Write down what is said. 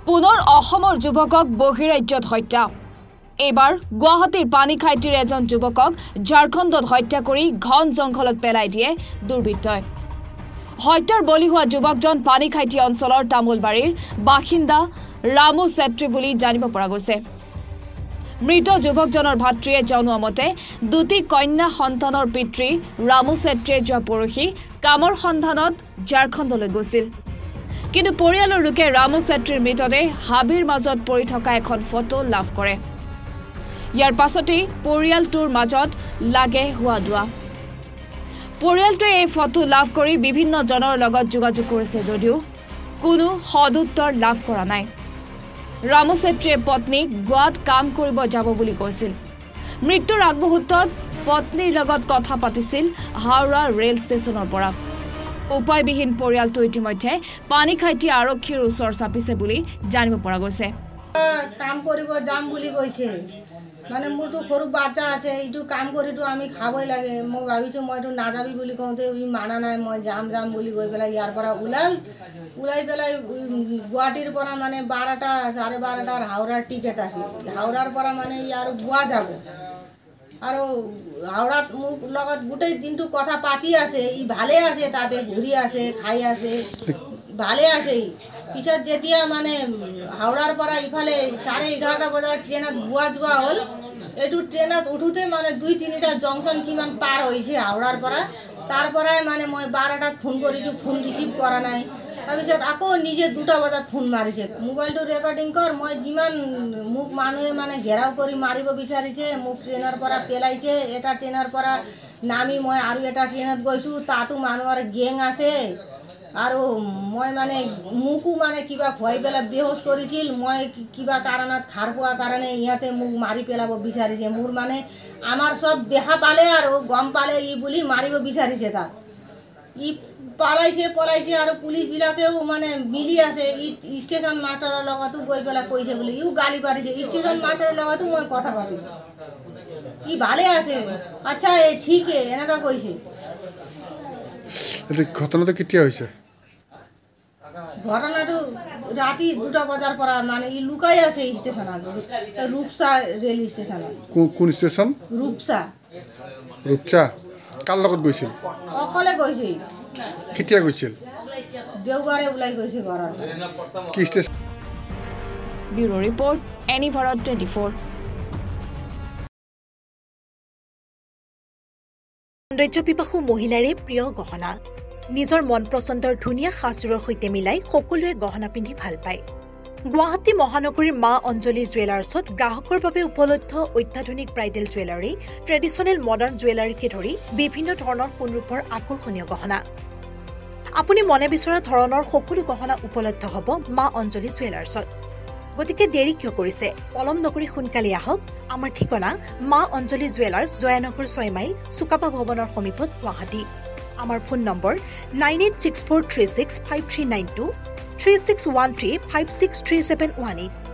পুনৰ অসমৰ যুৱকক বহিৰাজ্যত হত্যা এবাৰ গুৱাহাটীৰ পানীখাইটিৰ এজন যুৱকক ঝাৰখণ্ডত হত্যা কৰি ঘন জংঘলত পেলাই দিয়ে দুৰ্বৃত্তই হত্যাৰ বলি হোৱা যুৱকজন পানীখাইটি অঞ্চলৰ তামুলবাৰীৰ বাসিন্দা ৰামু চেত্ৰী বুলি জানিব পৰা গৈছে মৃত যুৱকজনৰ ভাতৃয়ে জনোৱা মতে দুটি কন্যা সন্তানৰ পিতৃ ৰামু চেত্ৰীয়ে যোৱা পৰহি কামৰ সন্ধানত ঝাৰখণ্ডলৈ গৈছিল কিন্তু পৰিয়ালৰ লোকে ৰামু চেত্ৰীৰ মৃতদেহ হাবিৰ মাজত পৰি থকা এখন ফটো লাভ কৰে ইয়াৰ পাছতেই পৰিয়ালটোৰ মাজত লাগে হোৱা দুৱা পৰিয়ালটোৱে এই ফটো লাভ কৰি বিভিন্ন জনৰ লগত যোগাযোগ কৰিছে যদিও কোনো সদুত্তৰ লাভ কৰা নাই ৰামু চেত্ৰীয়ে পত্নীক গোৱাত কাম কৰিব যাব বুলি কৈছিল মৃত্যুৰ আগমুহূৰ্তত পত্নীৰ লগত কথা পাতিছিল হাওৰা ৰেল ষ্টেচনৰ পৰা উপায়বিহীন পৰিয়ালটো ইতিমধ্যে পানীখাইটি আৰক্ষীৰ ওচৰ চাপিছে বুলি জানিব পৰা গৈছে কাম কৰিব যাম বুলি কৈছে মানে মোৰটো সৰু বাচ্চা আছে এইটো কাম কৰিটো আমি খাবই লাগে মই ভাবিছোঁ মইটো নাযাবি বুলি কওঁতে মানা নাই মই যাম বুলি গৈ পেলাই ইয়াৰ পৰা ওলাই পেলাই গুৱাহাটীৰ পৰা মানে 12টা 12:30টাৰ হাওৰাৰ টিকেট আছে হাওৰাৰ পৰা মানে ইয়াৰ গোৱা যাব আৰু হাওড়াত মোৰ লগত গোটেই দিনটো কথা পাতি আছে ই ভালে আছে তাতে ঘূৰি আছে খাই আছে ভালে আছে পিছত যেতিয়া মানে হাওড়াৰ পৰা ইফালে 11:30 বজাৰ ট্ৰেইনত গোৱা যোৱা হ'ল এইটো ট্ৰেইনত উঠোতে মানে 2-3টা জংচন কিমান পাৰ হৈছে হাওড়াৰ পৰা তাৰ পৰাই মানে মই 12টাত ফোন কৰিছোঁ ফোন ৰিচিভ কৰা নাই তাৰপিছত আকৌ নিজে 2টা বজাত ফোন মাৰিছে মোবাইলটো ৰেকৰ্ডিং কৰ মই যিমান মোক মানুহে মানে ঘেৰাও কৰি মাৰিব বিচাৰিছে মোক ট্ৰেইনৰ পৰা পেলাইছে এটা ট্ৰেইনৰ পৰা নামি মই আৰু এটা ট্ৰেইনত গৈছোঁ তাতো মানুহৰ গেং আছে আৰু মই মানে মোকো মানে কিবা খুৱাই পেলাই বেহোচ কৰিছিল মই কিবা কাৰণত খাৰ পোৱা কাৰণে ইয়াতে মোক মাৰি পেলাব বিচাৰিছে মোৰ মানে আমাৰ সব দেখা পালে আৰু গম পালে ই বুলি মাৰিব বিচাৰিছে তাক ই পলাইছে আৰু পুলিচবিলাকেও মানে মিলি আছে ই ষ্টেচন মাষ্টাৰৰ লগতো গৈ পেলাই কৈছে বুলি ইও গালি পাৰিছে ষ্টেচন মাষ্টাৰৰ লগতো মই কথা পাতিছোঁ ই ভালে আছে আচ্ছা এই ঠিকে এনেকা কৈছে ঘটনাটো কেতিয়া হৈছে ঘটনাটো ৰাতি 2টা বজাৰ পৰা মানে ই লুকাই আছে ষ্টেচনত ৰূপসা ৰেল ষ্টেচনত কোন ষ্টেচন ৰূপসা কাৰ লগত গৈছিল অকলে গৈছে কেতিয়া গৈছিল দেওবাৰে ওলাই গৈছে ঘৰৰ কি station bureau report any Bharat 24 সৌন্দৰ্য পিপাসু মহিলাৰে প্ৰিয় গহনা নিজৰ মন পছন্দৰ ধুনীয়া সাজযোৰৰ সৈতে মিলাই সকলোৱে গহনা পিন্ধি ভাল পায় গুৱাহাটী মহানগৰীৰ মা অঞ্জলি জুৱেলাৰ্ছত গ্ৰাহকৰ বাবে উপলব্ধ অত্যাধুনিক ব্ৰাইডেল জুৱেলাৰী ট্ৰেডিশ্যনেল মডাৰ্ণ জুৱেলাৰীকে ধৰি বিভিন্ন ধৰণৰ সোণৰূপৰ আকৰ্ষণীয় গহনা আপুনি মনে বিচৰা ধৰণৰ সকলো গহনা উপলব্ধ হ'ব মা অঞ্জলি জুৱেলাৰ্ছত গতিকে দেৰি কিয় কৰিছে পলম নকৰি সোনকালে আহক আমাৰ ঠিকনা মা অঞ্জলি জুৱেলাৰ্ছ জয়ানগৰ 6 মাইল চুকাপা ভৱনৰ সমীপত গুৱাহাটী আমাৰ ফোন নম্বৰ 9864365392 3613563718